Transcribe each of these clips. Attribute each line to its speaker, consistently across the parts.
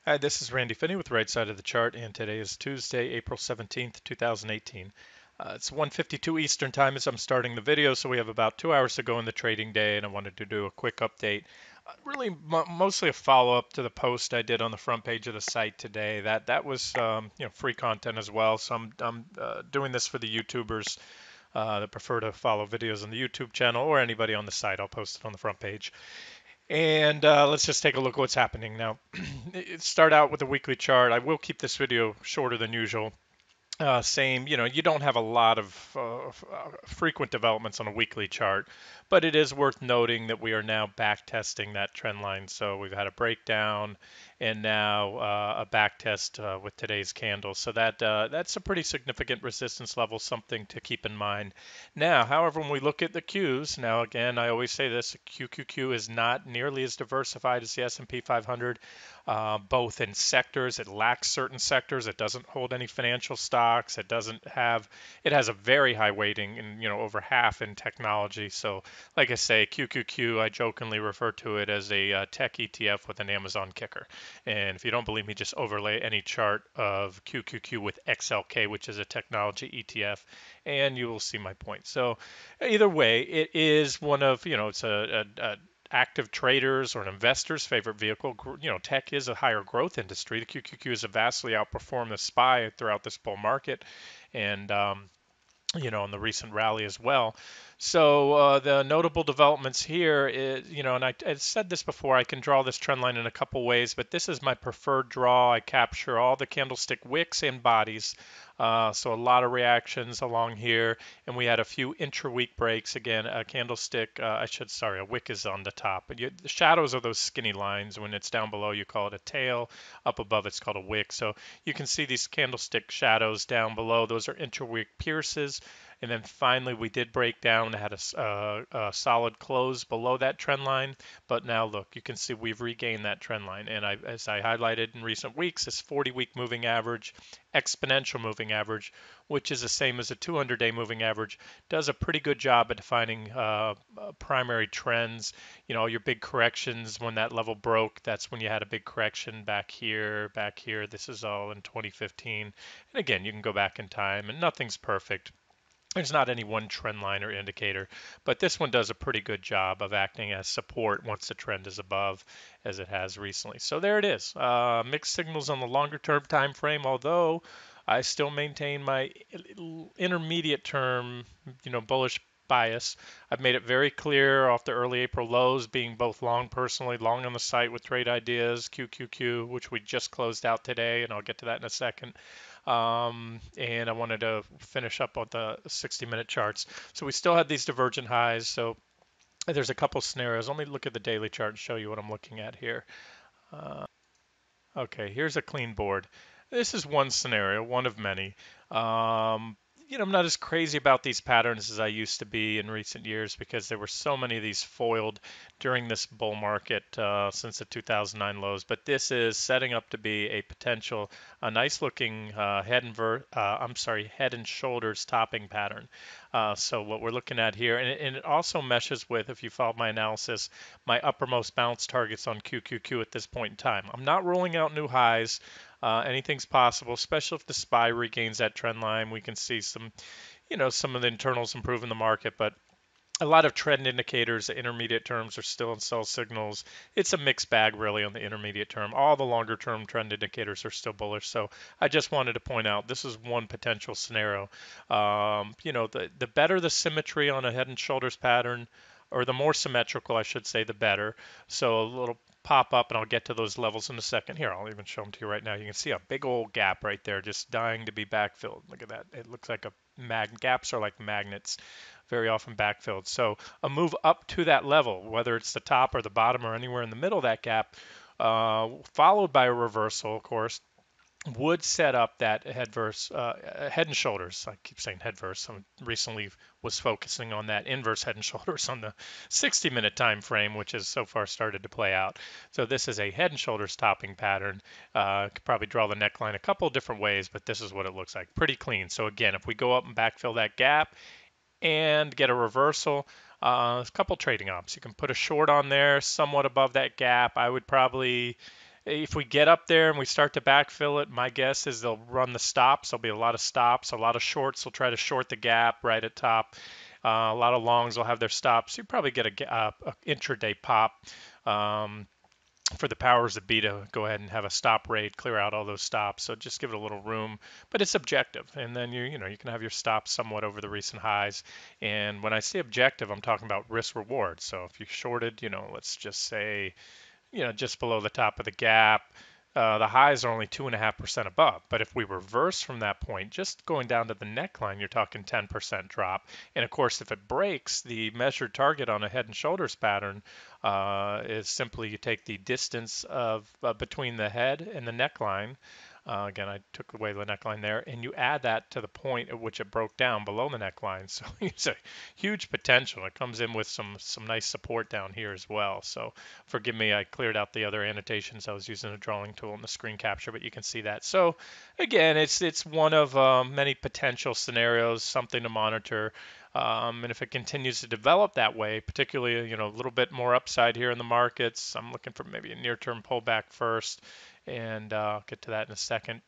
Speaker 1: Hi, this is Randy Finney with the Right Side of the Chart, and today is Tuesday, April 17th, 2018. It's 1:52 Eastern Time as I'm starting the video, so we have about 2 hours to go in the trading day, and I wanted to do a quick update. Really, mostly a follow-up to the post I did on the front page of the site today. That was free content as well, so I'm doing this for the YouTubers that prefer to follow videos on the YouTube channel or anybody on the site. I'll post it on the front page. And let's just take a look at what's happening now. Start out with a weekly chart. I will keep this video shorter than usual. Same, you don't have a lot of frequent developments on a weekly chart, but it is worth noting that we are now back testing that trend line. So we've had a breakdown and now a back test with today's candle. So that's a pretty significant resistance level, something to keep in mind. Now, however, when we look at the Qs, now again, I always say this, QQQ is not nearly as diversified as the S&P 500 both in sectors. It lacks certain sectors. It doesn't hold any financial stocks. It doesn't have. It has a very high weighting, and over half in technology. So, like I say, QQQ, I jokingly refer to it as a tech ETF with an Amazon kicker. And if you don't believe me, just overlay any chart of QQQ with XLK, which is a technology ETF, and you will see my point. So, either way, it is one of it's a active traders or an investor's favorite vehicle. Tech is a higher growth industry. The QQQ has vastly outperformed the SPY throughout this bull market, and in the recent rally as well. So the notable developments here is, and I said this before, I can draw this trend line in a couple ways, but this is my preferred draw. I capture all the candlestick wicks and bodies. So a lot of reactions along here, and we had a few intra-week breaks. Again, a candlestick, a wick is on the top. But the shadows are those skinny lines. When it's down below, you call it a tail. Up above, it's called a wick. So you can see these candlestick shadows down below. Those are intra-week pierces. And then finally, we did break down, had a solid close below that trend line. But now look, you can see we've regained that trend line. And as I highlighted in recent weeks, this 40-week moving average, exponential moving average, which is the same as a 200-day moving average, does a pretty good job at defining primary trends. Your big corrections when that level broke, that's when you had a big correction back here, back here. This is all in 2015. And again, you can go back in time, and nothing's perfect. There's not any one trend line or indicator, but this one does a pretty good job of acting as support once the trend is above, as it has recently. So there it is. Mixed signals on the longer term time frame, although I still maintain my intermediate term, bullish bias. I've made it very clear off the early April lows, being both long personally, long on the site with trade ideas, QQQ, which we just closed out today, and I'll get to that in a second. And I wanted to finish up on the 60-minute charts. So we still had these divergent highs. So there's a couple scenarios. Let me look at the daily chart and show you what I'm looking at here. Uh, okay, here's a clean board. This is one scenario, one of many. Um, I'm not as crazy about these patterns as I used to be in recent years because there were so many of these foiled during this bull market since the 2009 lows. But this is setting up to be a potential, a nice looking head and shoulders topping pattern. So what we're looking at here, and it also meshes with, if you follow my analysis, my uppermost bounce targets on QQQ at this point in time. I'm not ruling out new highs. Anything's possible, especially if the SPY regains that trend line. We can see some of the internals improve in the market, but a lot of trend indicators, the intermediate terms are still in sell signals. It's a mixed bag really on the intermediate term. All the longer term trend indicators are still bullish. So I just wanted to point out this is one potential scenario. The better the symmetry on a head and shoulders pattern, or the more symmetrical, I should say, the better. So a little pop up, and I'll get to those levels in a second. Here, I'll even show them to you right now. You can see a big old gap right there, just dying to be backfilled. Look at that. It looks like gaps are like magnets, very often backfilled. So a move up to that level, whether it's the top or the bottom or anywhere in the middle of that gap, followed by a reversal, of course, would set up that head and shoulders. I keep saying head verse. I recently was focusing on that inverse head and shoulders on the 60-minute time frame, which has so far started to play out. So this is a head and shoulders topping pattern. Could probably draw the neckline a couple different ways, but this is what it looks like. Pretty clean. So again, if we go up and backfill that gap and get a reversal, a couple trading ops. You can put a short on there, somewhat above that gap. I would probably If we get up there and we start to backfill it, my guess is they'll run the stops. There'll be a lot of stops, a lot of shorts. They'll try to short the gap right at top. A lot of longs will have their stops. You probably get a intraday pop. Um, for the powers that be to go ahead and have a stop rate, clear out all those stops. So just give it a little room, but it's objective. And then you can have your stops somewhat over the recent highs. And when I say objective, I'm talking about risk reward. So if you shorted, let's just say just below the top of the gap. The highs are only 2.5% above. But if we reverse from that point, just going down to the neckline, you're talking 10% drop. And of course, if it breaks, the measured target on a head and shoulders pattern is simply you take the distance of between the head and the neckline. Again, I took away the neckline there, and you add that to the point at which it broke down below the neckline. So it's a huge potential. It comes in with some nice support down here as well. So forgive me, I cleared out the other annotations. I was using a drawing tool in the screen capture, but you can see that. So again, it's one of many potential scenarios, something to monitor. And if it continues to develop that way, particularly a little bit more upside here in the markets, I'm looking for maybe a near-term pullback first, and I'll get to that in a second,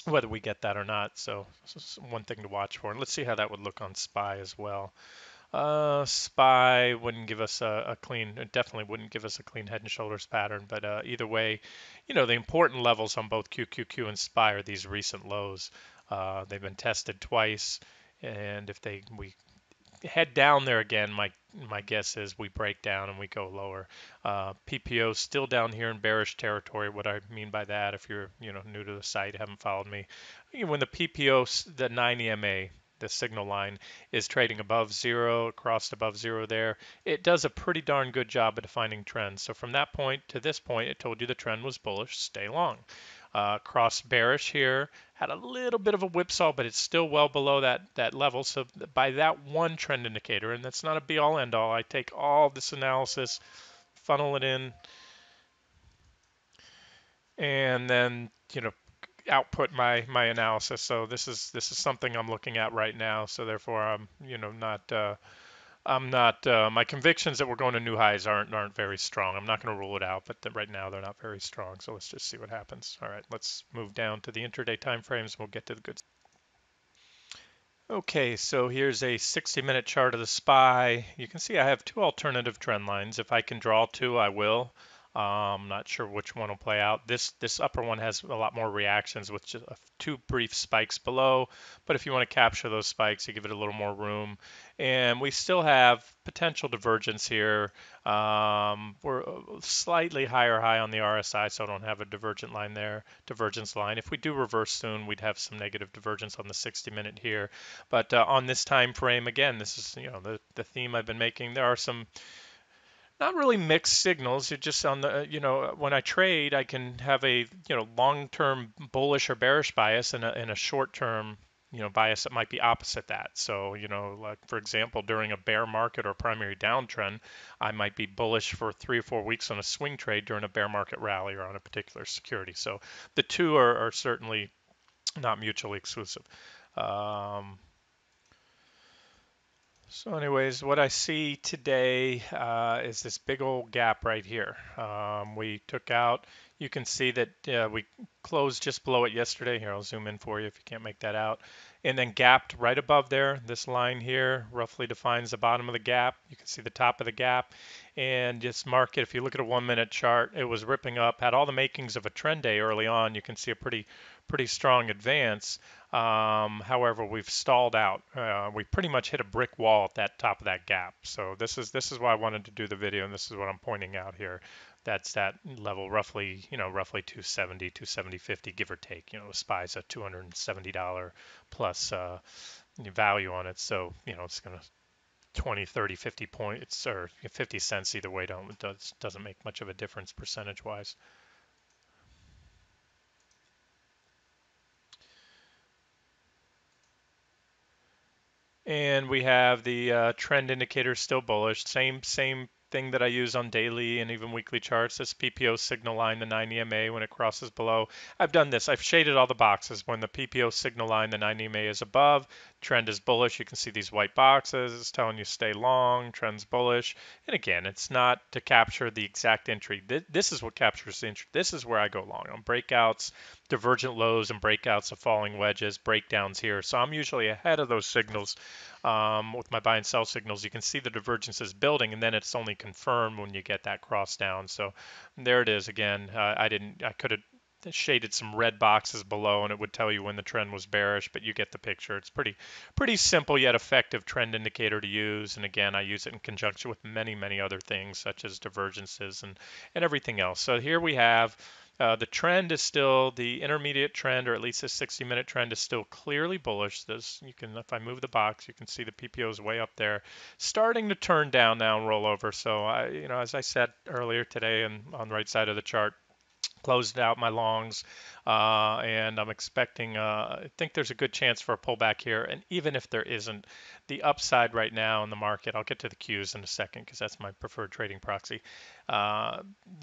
Speaker 1: whether we get that or not. So this is one thing to watch for. And let's see how that would look on SPY as well. SPY wouldn't give us a clean, it definitely wouldn't give us a clean head and shoulders pattern, but either way, the important levels on both QQQ and SPY are these recent lows. They've been tested twice, and if we head down there again, my guess is we break down and we go lower. PPO still down here in bearish territory. What I mean by that, if you're new to the site, haven't followed me, when the PPO, the 9 EMA, the signal line is trading above zero, crossed above zero there, it does a pretty darn good job of defining trends. So from that point to this point, it told you the trend was bullish, stay long. Crossed bearish here, had a little bit of a whipsaw, but it's still well below that level. So by that one trend indicator, and that's not a be all end all, I take all this analysis, funnel it in, and then output my analysis. So this is something I'm looking at right now. So therefore I'm not my convictions that we're going to new highs aren't very strong. I'm not going to rule it out, but right now they're not very strong. So let's just see what happens. All right, let's move down to the intraday time frames. We'll get to the good. Okay, so here's a 60-minute chart of the SPY. You can see I have two alternative trend lines. If I can draw two, I will. I'm not sure which one will play out. This upper one has a lot more reactions with just two brief spikes below. But if you want to capture those spikes, you give it a little more room. And we still have potential divergence here. We're slightly higher high on the RSI, so I don't have a divergence line. If we do reverse soon, we'd have some negative divergence on the 60-minute here. But on this time frame, again, this is the theme I've been making. There are some not really mixed signals. You're just on the, when I trade, I can have a, long-term bullish or bearish bias and a short-term, bias that might be opposite that. So, like for example, during a bear market or primary downtrend, I might be bullish for 3 or 4 weeks on a swing trade during a bear market rally or on a particular security. So the two are certainly not mutually exclusive. So anyways, what I see today is this big old gap right here. We took out, you can see that we closed just below it yesterday. Here, I'll zoom in for you if you can't make that out. And then gapped right above there. This line here roughly defines the bottom of the gap. You can see the top of the gap. And just mark it, if you look at a 1-minute chart, it was ripping up, had all the makings of a trend day early on. You can see a pretty strong advance. However, we've stalled out. We pretty much hit a brick wall at that top of that gap. So this is why I wanted to do the video, and this is what I'm pointing out here. That's that level, roughly 270, 270.50, give or take. The SPY's a $270 plus value on it. So, it's going to 20, 30, 50 points or 50 cents either way doesn't make much of a difference percentage wise. And we have the trend indicator still bullish. Same thing that I use on daily and even weekly charts. This PPO signal line, the 9 EMA, when it crosses below. I've done this. I've shaded all the boxes. When the PPO signal line, the 9 EMA is above, trend is bullish. You can see these white boxes. It's telling you stay long, trend's bullish. And again, it's not to capture the exact entry. This is what captures the entry. This is where I go long on breakouts, divergent lows and breakouts of falling wedges, breakdowns here. So I'm usually ahead of those signals with my buy and sell signals. You can see the divergences building, and then it's only confirmed when you get that cross down. So there it is again. I could have shaded some red boxes below and it would tell you when the trend was bearish, but you get the picture. It's pretty simple yet effective trend indicator to use. And again, I use it in conjunction with many other things such as divergences and everything else. So here we have the trend is still the intermediate trend, or at least the 60-minute trend is still clearly bullish. This you can, if I move the box, you can see the PPO is way up there, starting to turn down now and roll over. So as I said earlier today, and on the right side of the chart, closed out my longs, and I'm expecting, I think there's a good chance for a pullback here. And even if there isn't, the upside right now in the market, I'll get to the Qs in a second because that's my preferred trading proxy,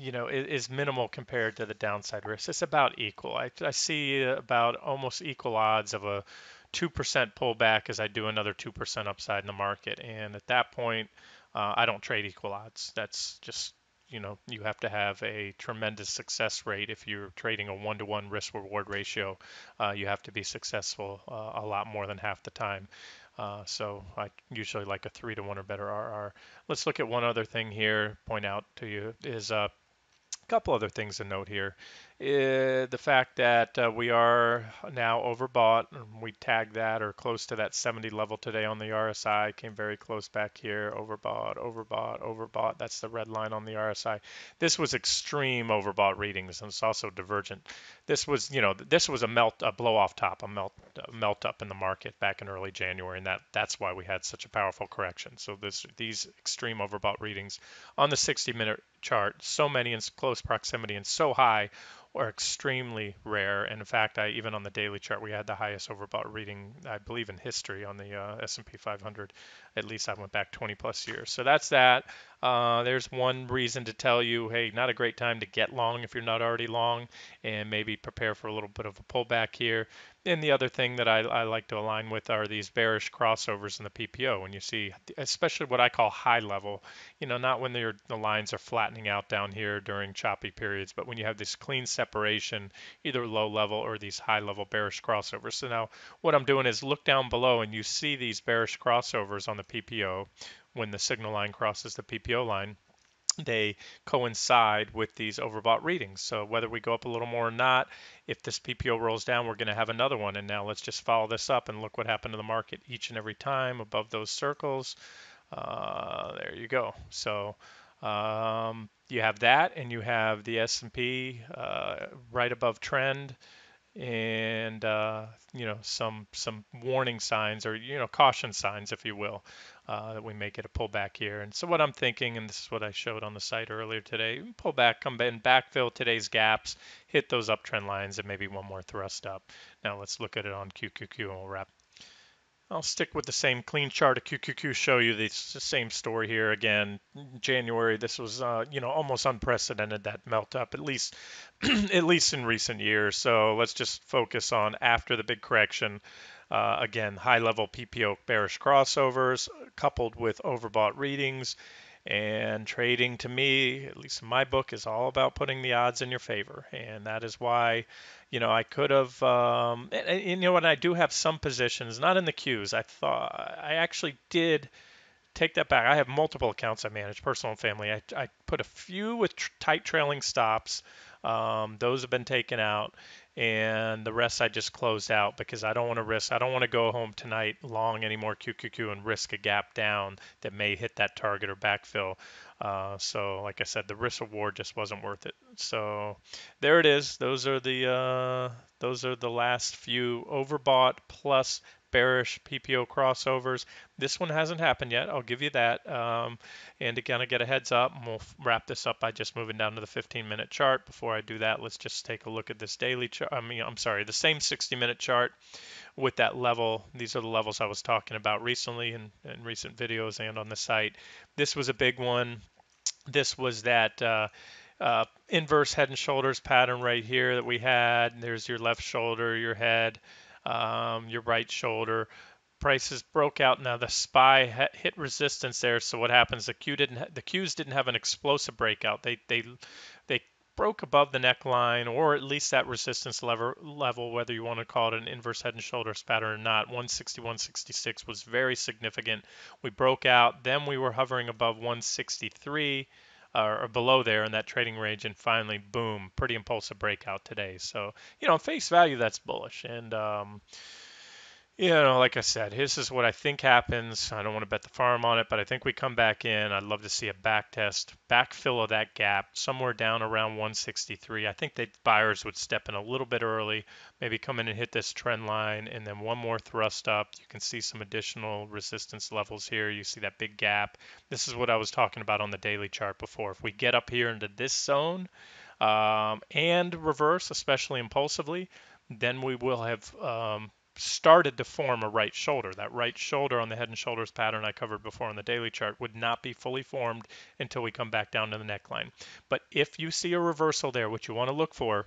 Speaker 1: is minimal compared to the downside risk. It's about equal. I see about almost equal odds of a 2% pullback as I do another 2% upside in the market. And at that point, I don't trade equal odds. That's just you have to have a tremendous success rate. If you're trading a 1-to-1 risk reward ratio, you have to be successful a lot more than half the time. So I usually like a 3-to-1 or better RR. Let's look at one other thing here, point out to you is a couple other things to note here. The fact that we are now overbought. We tagged that or close to that 70 level today on the RSI. Came very close back here. Overbought, overbought, overbought. That's the red line on the RSI. This was extreme overbought readings, and it's also divergent. This was, this was a blow off top, a melt up in the market back in early January, and that's why we had such a powerful correction. So these extreme overbought readings on the 60-minute chart, so many in close proximity and so high, are extremely rare. And in fact, even on the daily chart, we had the highest overbought reading, I believe, in history on the S&P 500. At least I went back 20 plus years. So that's that. There's one reason to tell you, hey, not a great time to get long if you're not already long, and maybe prepare for a little bit of a pullback here. And the other thing that I like to align with are these bearish crossovers in the PPO. When you see, especially what I call high level, not when the lines are flattening out down here during choppy periods, but when you have this clean separation, either low level or these high level bearish crossovers. So now what I'm doing is look down below and you see these bearish crossovers on the PPO. When the signal line crosses the PPO line, they coincide with these overbought readings. So whether we go up a little more or not, if this PPO rolls down, we're going to have another one. And now let's just follow this up and look what happened to the market each and every time above those circles. There you go. So you have that, and you have the S&P right above trend, and some warning signs, or caution signs, if you will, that we may get a pullback here. And so what I'm thinking, and this is what I showed on the site earlier today, pull back, come in, backfill today's gaps, hit those uptrend lines, and maybe one more thrust up. Now let's look at it on QQQ, and we'll wrap. I'll stick with the same clean chart of QQQ, show you the same story here again. January, this was almost unprecedented, that melt up, at least at least in recent years. So let's just focus on after the big correction. Again, high level PPO bearish crossovers coupled with overbought readings. And trading, to me, at least in my book, is all about putting the odds in your favor. And that is why, I could have, and I do have some positions, not in the Qs. I actually did take that back. I have multiple accounts I manage, personal and family. I put a few with tight trailing stops. Those have been taken out, and the rest I just closed out because I don't want to risk. I don't want to go home tonight long anymore QQQ and risk a gap down that may hit that target or backfill. So like I said, the risk reward just wasn't worth it. So there it is. Those are the last few overbought plus bearish PPO crossovers. This one hasn't happened yet. I'll give you that. And to kind of get a heads up, and we'll wrap this up by just moving down to the 15-minute chart. Before I do that, let's just take a look at this daily chart. The same 60-minute chart with that level. These are the levels I was talking about recently in recent videos and on the site. This was a big one. This was that inverse head and shoulders pattern right here that we had. There's your left shoulder, your head, your right shoulder. prices broke out. Now the SPY hit resistance there. So what happens? The Qs didn't have an explosive breakout. They broke above the neckline, or at least that resistance level, whether you want to call it an inverse head and shoulders pattern or not. 161.66 was very significant. We broke out, then we were hovering above 163 or below there in that trading range, and finally, boom, pretty impulsive breakout today. So, on face value, that's bullish. And like I said, this is what I think happens. I don't want to bet the farm on it, but I think we come back in. I'd love to see a back test, backfill of that gap somewhere down around 163. I think that buyers would step in a little bit early, maybe come in and hit this trend line, and then one more thrust up. You can see some additional resistance levels here. You see that big gap. This is what I was talking about on the daily chart before. If we get up here into this zone and reverse, especially impulsively, then we will have started to form a right shoulder. That right shoulder on the head and shoulders pattern I covered before on the daily chart would not be fully formed until we come back down to the neckline. But if you see a reversal there, what you want to look for,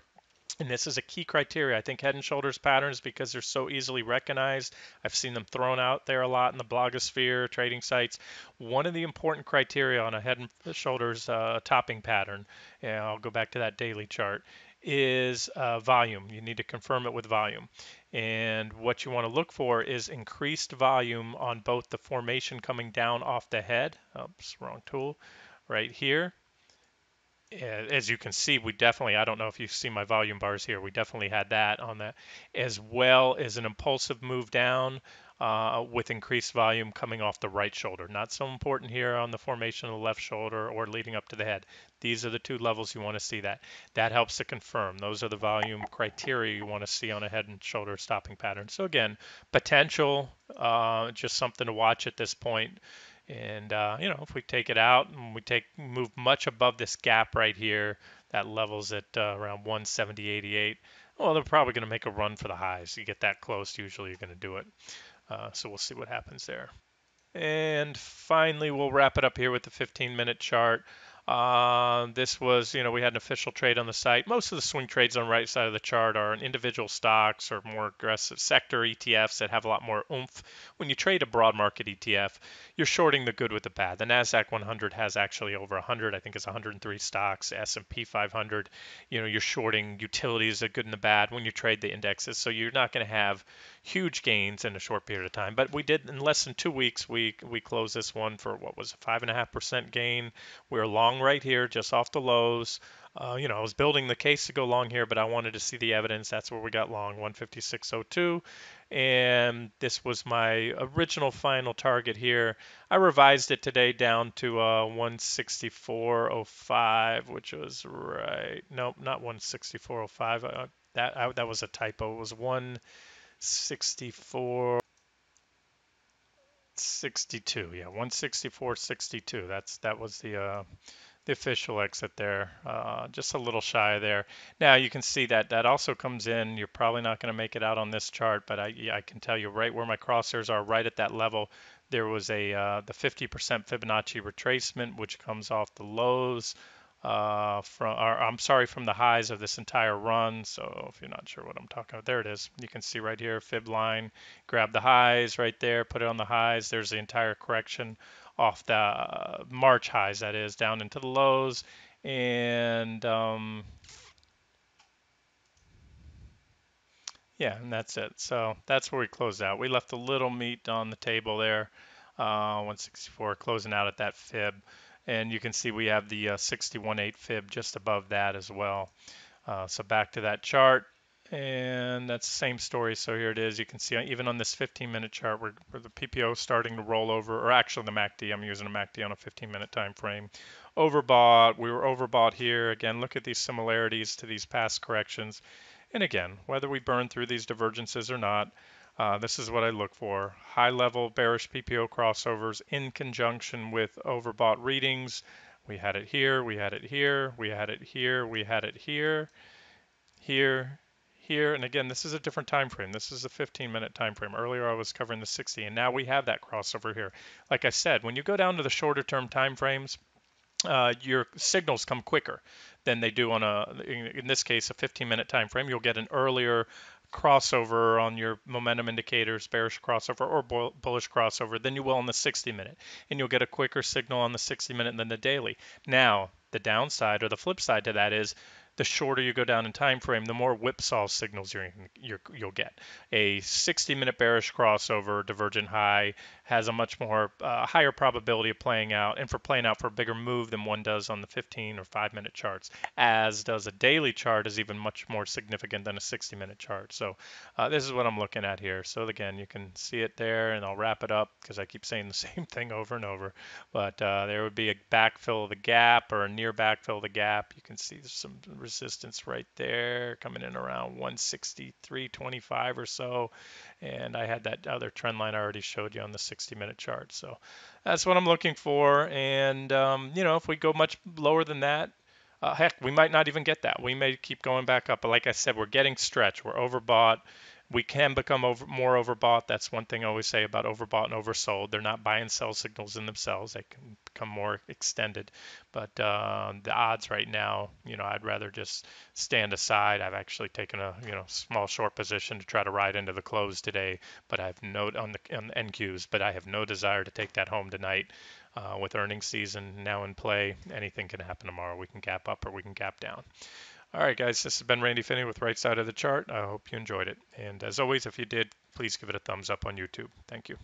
Speaker 1: and this is a key criteria, I think head and shoulders patterns, because they're so easily recognized. I've seen them thrown out there a lot in the blogosphere, trading sites. One of the important criteria on a head and shoulders topping pattern, and I'll go back to that daily chart, is volume. You need to confirm it with volume. And what you want to look for is increased volume on both the formation coming down off the head. Oops, wrong tool. Right here. As you can see, we definitely, I don't know if you see my volume bars here, we definitely had that on that, as well as an impulsive move down with increased volume coming off the right shoulder. Not so important here on the formation of the left shoulder or leading up to the head. These are the two levels you want to see that. That helps to confirm. Those are the volume criteria you want to see on a head and shoulder stopping pattern. So again, potential, just something to watch at this point. And if we take it out and we move much above this gap right here, that levels at around 170.88. Well, they're probably going to make a run for the highs. You get that close, usually you're going to do it. So we'll see what happens there. And finally, we'll wrap it up here with the 15-minute chart. This was, we had an official trade on the site. Most of the swing trades on the right side of the chart are in individual stocks or more aggressive sector ETFs that have a lot more oomph. When you trade a broad market ETF, you're shorting the good with the bad. The NASDAQ 100 has actually over 100, I think it's 103 stocks. S&P 500, you're shorting utilities, the good and the bad when you trade the indexes. So you're not going to have huge gains in a short period of time. But we did, in less than 2 weeks, we closed this one for what was a 5.5% gain. We were long right here, just off the lows. I was building the case to go long here, but I wanted to see the evidence. That's where we got long, 156.02. And this was my original final target here. I revised it today down to 164.05, which was right. Nope, not 164.05. That was a typo. It was 164.62. Yeah, 164.62. That was the official exit there, just a little shy there. Now you can see that also comes in. You're probably not going to make it out on this chart, but I can tell you right where my crosshairs are, right at that level. There was the 50% Fibonacci retracement, which comes off the lows from the highs of this entire run. So if you're not sure what I'm talking about, there it is. You can see right here, fib line, grab the highs right there, put it on the highs. There's the entire correction off the March highs, that is, down into the lows. And yeah, and that's it. So that's where we closed out. We left a little meat on the table there, 164, closing out at that fib. And you can see we have the 61.8 fib just above that as well. So back to that chart. And that's the same story. So here it is. You can see even on this 15-minute chart where the PPO is starting to roll over, or actually the MACD, I'm using a MACD on a 15-minute time frame. Overbought. We were overbought here. Again, look at these similarities to these past corrections. And again, whether we burn through these divergences or not, this is what I look for. High-level bearish PPO crossovers in conjunction with overbought readings. We had it here, we had it here, we had it here, we had it here, here, here. And again, this is a different time frame. This is a 15-minute time frame. Earlier I was covering the 60, and now we have that crossover here. Like I said, when you go down to the shorter term time frames, your signals come quicker than they do on in this case, a 15-minute time frame. You'll get an earlier crossover on your momentum indicators, bearish crossover or bullish crossover, than you will on the 60-minute. And you'll get a quicker signal on the 60-minute than the daily. Now, the downside or the flip side to that is the shorter you go down in time frame, the more whipsaw signals you'll get. A 60-minute bearish crossover, divergent high, has a much more higher probability of playing out, and for playing out for a bigger move than one does on the 15 or 5-minute charts, as does a daily chart is even much more significant than a 60-minute chart. So this is what I'm looking at here. So again, you can see it there, and I'll wrap it up because I keep saying the same thing over and over. But there would be a backfill of the gap or a near backfill of the gap. You can see there's some resistance right there coming in around 163.25 or so. And I had that other trend line I already showed you on the 60-minute chart. So that's what I'm looking for. And, if we go much lower than that, heck, we might not even get that. We may keep going back up. But like I said, we're getting stretched. We're overbought. We can become more overbought. That's one thing I always say about overbought and oversold. They're not buy and sell signals in themselves. They can become more extended. But the odds right now, I'd rather just stand aside. I've actually taken a small short position to try to ride into the close today, but I have no on the NQs. But I have no desire to take that home tonight. With earnings season now in play, anything can happen tomorrow. We can gap up or we can gap down. All right, guys, this has been Randy Finney with Right Side of the Chart. I hope you enjoyed it. And as always, if you did, please give it a thumbs up on YouTube. Thank you.